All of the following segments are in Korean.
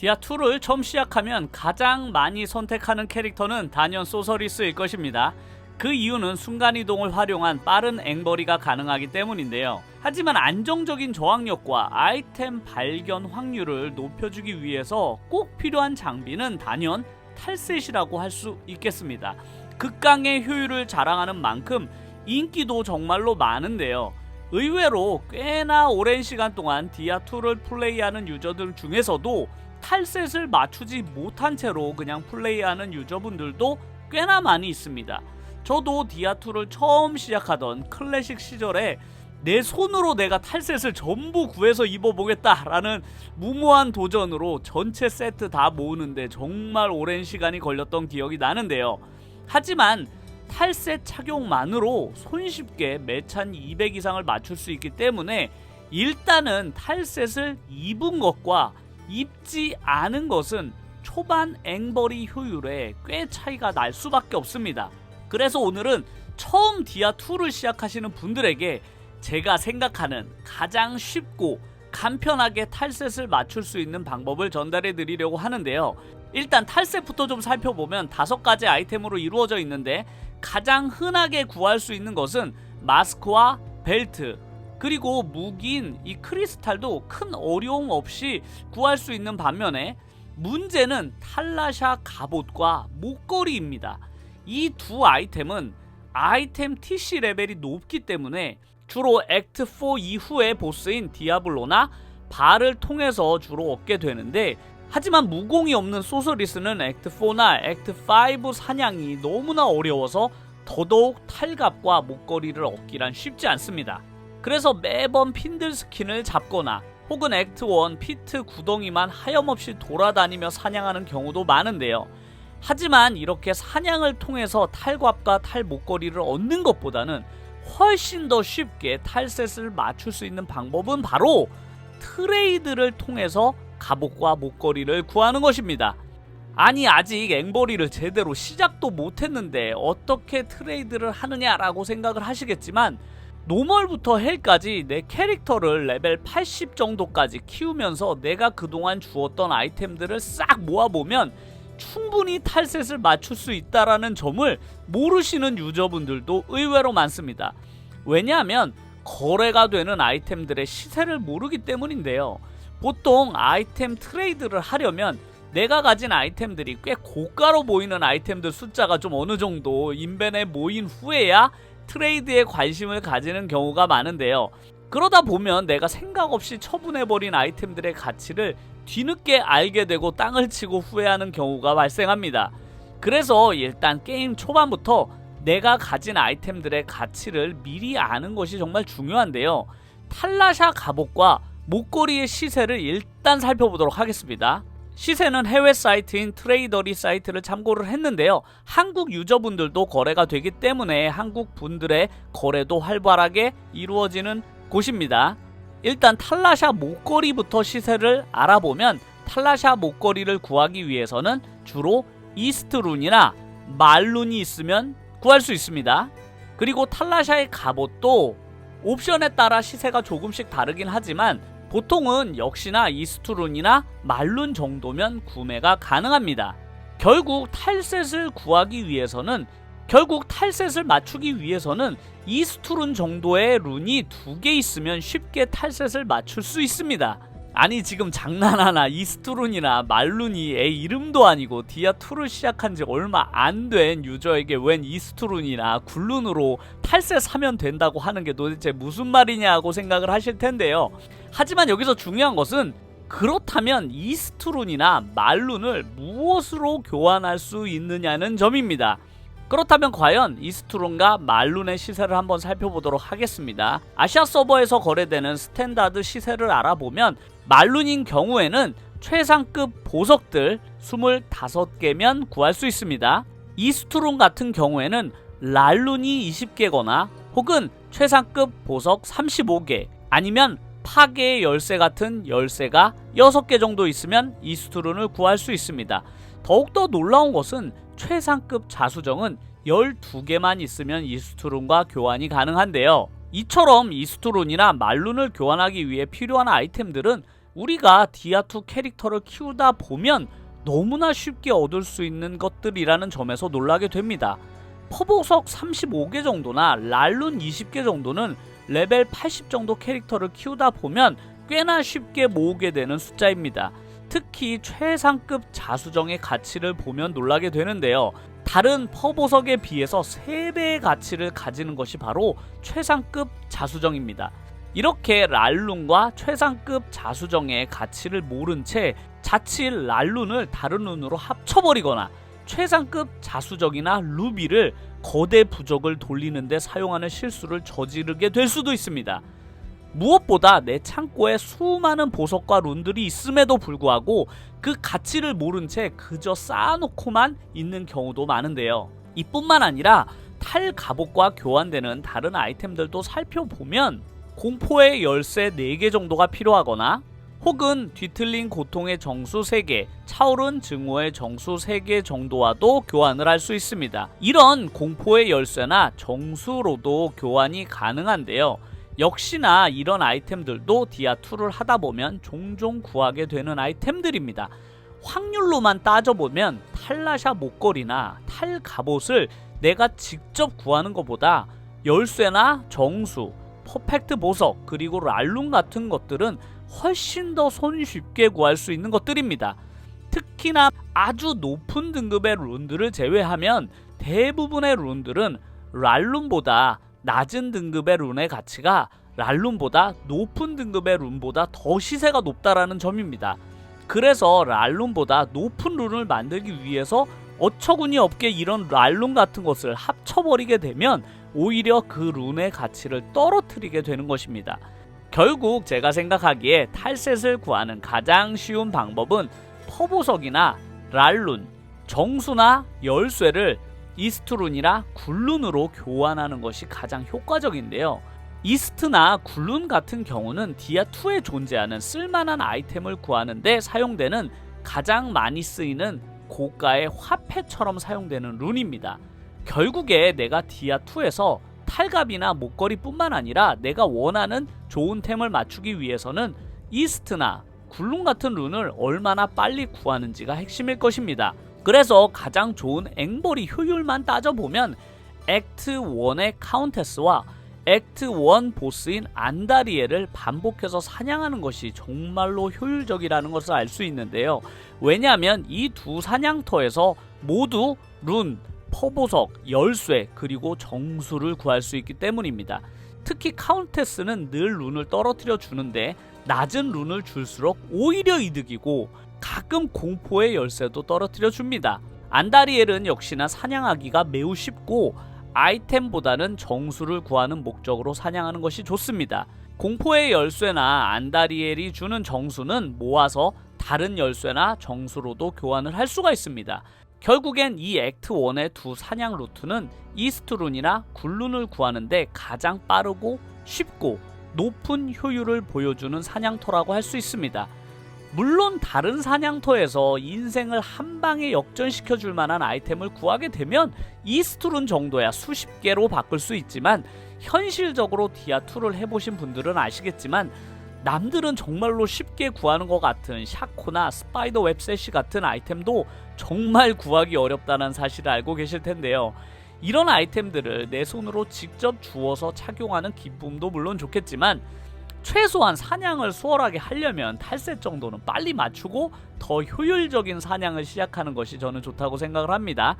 디아2를 처음 시작하면 가장 많이 선택하는 캐릭터는 단연 소서리스일 것입니다. 그 이유는 순간이동을 활용한 빠른 앵벌이가 가능하기 때문인데요. 하지만 안정적인 저항력과 아이템 발견 확률을 높여주기 위해서 꼭 필요한 장비는 단연 탈셋이라고 할 수 있겠습니다. 극강의 효율을 자랑하는 만큼 인기도 정말로 많은데요. 의외로 꽤나 오랜 시간 동안 디아2를 플레이하는 유저들 중에서도 탈셋을 맞추지 못한 채로 그냥 플레이하는 유저분들도 꽤나 많이 있습니다. 저도 디아2를 처음 시작하던 클래식 시절에 내 손으로 내가 탈셋을 전부 구해서 입어보겠다라는 무모한 도전으로 전체 세트 다 모으는데 정말 오랜 시간이 걸렸던 기억이 나는데요. 하지만 탈셋 착용만으로 손쉽게 매찬 200 이상을 맞출 수 있기 때문에 일단은 탈셋을 입은 것과 입지 않은 것은 초반 앵벌이 효율에 꽤 차이가 날 수밖에 없습니다. 그래서 오늘은 처음 디아2를 시작하시는 분들에게 제가 생각하는 가장 쉽고 간편하게 탈셋을 맞출 수 있는 방법을 전달해 드리려고 하는데요. 일단 탈셋부터 좀 살펴보면 5가지 아이템으로 이루어져 있는데 가장 흔하게 구할 수 있는 것은 마스크와 벨트, 그리고 무기인 이 크리스탈도 큰 어려움 없이 구할 수 있는 반면에 문제는 탈라샤 갑옷과 목걸이입니다. 이 두 아이템은 아이템 TC 레벨이 높기 때문에 주로 액트 4 이후의 보스인 디아블로나 발을 통해서 주로 얻게 되는데, 하지만 무공이 없는 소서리스는 액트 4나 액트 5 사냥이 너무나 어려워서 더더욱 탈갑과 목걸이를 얻기란 쉽지 않습니다. 그래서 매번 핀들 스킨을 잡거나 혹은 액트 1 피트 구덩이만 하염없이 돌아다니며 사냥하는 경우도 많은데요. 하지만 이렇게 사냥을 통해서 탈갑과 탈목걸이를 얻는 것보다는 훨씬 더 쉽게 탈셋을 맞출 수 있는 방법은 바로 트레이드를 통해서 갑옷과 목걸이를 구하는 것입니다. 아니, 아직 앵벌이를 제대로 시작도 못했는데 어떻게 트레이드를 하느냐라고 생각을 하시겠지만, 노멀부터 헬까지 내 캐릭터를 레벨 80 정도까지 키우면서 내가 그동안 주었던 아이템들을 싹 모아보면 충분히 탈셋을 맞출 수 있다라는 점을 모르시는 유저분들도 의외로 많습니다. 왜냐하면 거래가 되는 아이템들의 시세를 모르기 때문인데요. 보통 아이템 트레이드를 하려면 내가 가진 아이템들이 꽤 고가로 보이는 아이템들 숫자가 좀 어느 정도 인벤에 모인 후에야 트레이드에 관심을 가지는 경우가 많은데요. 그러다 보면 내가 생각 없이 처분해버린 아이템들의 가치를 뒤늦게 알게 되고 땅을 치고 후회하는 경우가 발생합니다. 그래서 일단 게임 초반부터 내가 가진 아이템들의 가치를 미리 아는 것이 정말 중요한데요. 탈라샤 갑옷과 목걸이의 시세를 일단 살펴보도록 하겠습니다. 시세는 해외 사이트인 트레이더리 사이트를 참고를 했는데요. 한국 유저분들도 거래가 되기 때문에 한국 분들의 거래도 활발하게 이루어지는 곳입니다. 일단 탈라샤 목걸이부터 시세를 알아보면, 탈라샤 목걸이를 구하기 위해서는 주로 이스트룬이나 말룬이 있으면 구할 수 있습니다. 그리고 탈라샤의 갑옷도 옵션에 따라 시세가 조금씩 다르긴 하지만 보통은 역시나 이스트룬이나 말룬 정도면 구매가 가능합니다. 결국 탈셋을 맞추기 위해서는 이스트룬 정도의 룬이 2개 있으면 쉽게 탈셋을 맞출 수 있습니다. 아니, 지금 장난하나? 이스트룬이나 말룬이 애 이름도 아니고 디아2를 시작한 지 얼마 안 된 유저에게 웬 이스트룬이나 굴룬으로 탈셋 하면 된다고 하는 게 도대체 무슨 말이냐고 생각을 하실 텐데요. 하지만 여기서 중요한 것은, 그렇다면 이스트룬이나 말룬을 무엇으로 교환할 수 있느냐는 점입니다. 그렇다면 과연 이스트룬과 말룬의 시세를 한번 살펴보도록 하겠습니다. 아시아 서버에서 거래되는 스탠다드 시세를 알아보면 말룬인 경우에는 최상급 보석들 25개면 구할 수 있습니다. 이스트룬 같은 경우에는 랄룬이 20개거나 혹은 최상급 보석 35개, 아니면 파괴의 열쇠 같은 열쇠가 6개 정도 있으면 이스트룬을 구할 수 있습니다. 더욱더 놀라운 것은 최상급 자수정은 12개만 있으면 이스트룬과 교환이 가능한데요. 이처럼 이스트룬이나 말룬을 교환하기 위해 필요한 아이템들은 우리가 디아2 캐릭터를 키우다 보면 너무나 쉽게 얻을 수 있는 것들이라는 점에서 놀라게 됩니다. 퍼보석 35개 정도나 랄룬 20개 정도는 레벨 80 정도 캐릭터를 키우다 보면 꽤나 쉽게 모으게 되는 숫자입니다. 특히 최상급 자수정의 가치를 보면 놀라게 되는데요. 다른 퍼보석에 비해서 3배의 가치를 가지는 것이 바로 최상급 자수정입니다. 이렇게 랄룬과 최상급 자수정의 가치를 모른 채 자칫 랄룬을 다른 룬으로 합쳐버리거나 최상급 자수정이나 루비를 거대 부적을 돌리는 데 사용하는 실수를 저지르게 될 수도 있습니다. 무엇보다 내 창고에 수많은 보석과 룬들이 있음에도 불구하고 그 가치를 모른 채 그저 쌓아놓고만 있는 경우도 많은데요. 이뿐만 아니라 탈 갑옷과 교환되는 다른 아이템들도 살펴보면 공포의 열쇠 4개 정도가 필요하거나 혹은 뒤틀린 고통의 정수 3개, 차오른 증오의 정수 3개 정도와도 교환을 할 수 있습니다. 이런 공포의 열쇠나 정수로도 교환이 가능한데요. 역시나 이런 아이템들도 디아2를 하다보면 종종 구하게 되는 아이템들입니다. 확률로만 따져보면 탈라샤 목걸이나 탈 갑옷을 내가 직접 구하는 것보다 열쇠나 정수, 퍼펙트 보석, 그리고 랄룬 같은 것들은 훨씬 더 손쉽게 구할 수 있는 것들입니다. 특히나 아주 높은 등급의 룬들을 제외하면 대부분의 룬들은 랄룬보다 낮은 등급의 룬의 가치가 랄룬보다 높은 등급의 룬보다 더 시세가 높다라는 점입니다. 그래서 랄룬보다 높은 룬을 만들기 위해서 어처구니 없게 이런 랄룬 같은 것을 합쳐버리게 되면 오히려 그 룬의 가치를 떨어뜨리게 되는 것입니다. 결국 제가 생각하기에 탈셋을 구하는 가장 쉬운 방법은 퍼보석이나 랄룬, 정수나 열쇠를 이스트룬이나 굴룬으로 교환하는 것이 가장 효과적인데요. 이스트나 굴룬 같은 경우는 디아2에 존재하는 쓸만한 아이템을 구하는 데 사용되는 가장 많이 쓰이는 고가의 화폐처럼 사용되는 룬입니다. 결국에 내가 디아2에서 탈갑이나 목걸이 뿐만 아니라 내가 원하는 좋은 템을 맞추기 위해서는 이스트나 굴룬 같은 룬을 얼마나 빨리 구하는지가 핵심일 것입니다. 그래서 가장 좋은 앵벌이 효율만 따져보면 액트 1의 카운테스와 액트 1 보스인 안다리엘을 반복해서 사냥하는 것이 정말로 효율적이라는 것을 알 수 있는데요. 왜냐하면 이 두 사냥터에서 모두 룬, 퍼보석, 열쇠, 그리고 정수를 구할 수 있기 때문입니다. 특히 카운테스는 늘 룬을 떨어뜨려 주는데 낮은 룬을 줄수록 오히려 이득이고 가끔 공포의 열쇠도 떨어뜨려 줍니다. 안다리엘은 역시나 사냥하기가 매우 쉽고 아이템보다는 정수를 구하는 목적으로 사냥하는 것이 좋습니다. 공포의 열쇠나 안다리엘이 주는 정수는 모아서 다른 열쇠나 정수로도 교환을 할 수가 있습니다. 결국엔 이 액트 1의 두 사냥 루트는 이스트룬이나 굴룬을 구하는데 가장 빠르고 쉽고 높은 효율을 보여주는 사냥터라고 할 수 있습니다. 물론 다른 사냥터에서 인생을 한 방에 역전시켜 줄 만한 아이템을 구하게 되면 이스트룬 정도야 수십 개로 바꿀 수 있지만 현실적으로 디아2를 해보신 분들은 아시겠지만 남들은 정말로 쉽게 구하는 것 같은 샤코나 스파이더 웹셋시 같은 아이템도 정말 구하기 어렵다는 사실을 알고 계실 텐데요. 이런 아이템들을 내 손으로 직접 주워서 착용하는 기쁨도 물론 좋겠지만 최소한 사냥을 수월하게 하려면 탈셋 정도는 빨리 맞추고 더 효율적인 사냥을 시작하는 것이 저는 좋다고 생각을 합니다.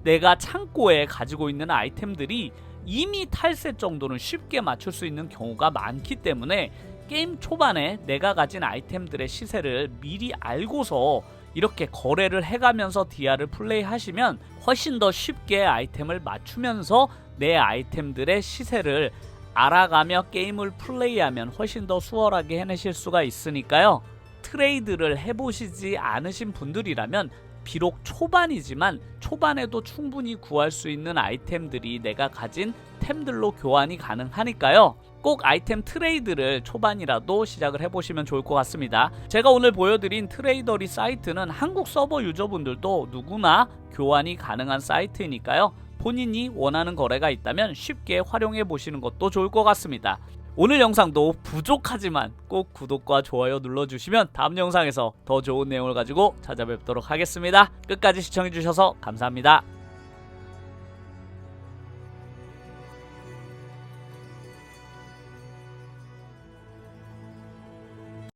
내가 창고에 가지고 있는 아이템들이 이미 탈셋 정도는 쉽게 맞출 수 있는 경우가 많기 때문에 게임 초반에 내가 가진 아이템들의 시세를 미리 알고서 이렇게 거래를 해가면서 디아를 플레이하시면 훨씬 더 쉽게 아이템을 맞추면서 내 아이템들의 시세를 알아가며 게임을 플레이하면 훨씬 더 수월하게 해내실 수가 있으니까요. 트레이드를 해보시지 않으신 분들이라면 비록 초반이지만 초반에도 충분히 구할 수 있는 아이템들이 내가 가진 템들로 교환이 가능하니까요. 꼭 아이템 트레이드를 초반이라도 시작을 해보시면 좋을 것 같습니다. 제가 오늘 보여드린 트레이더리 사이트는 한국 서버 유저분들도 누구나 교환이 가능한 사이트니까요. 본인이 원하는 거래가 있다면 쉽게 활용해 보시는 것도 좋을 것 같습니다. 오늘 영상도 부족하지만 꼭 구독과 좋아요 눌러주시면 다음 영상에서 더 좋은 내용을 가지고 찾아뵙도록 하겠습니다. 끝까지 시청해주셔서 감사합니다.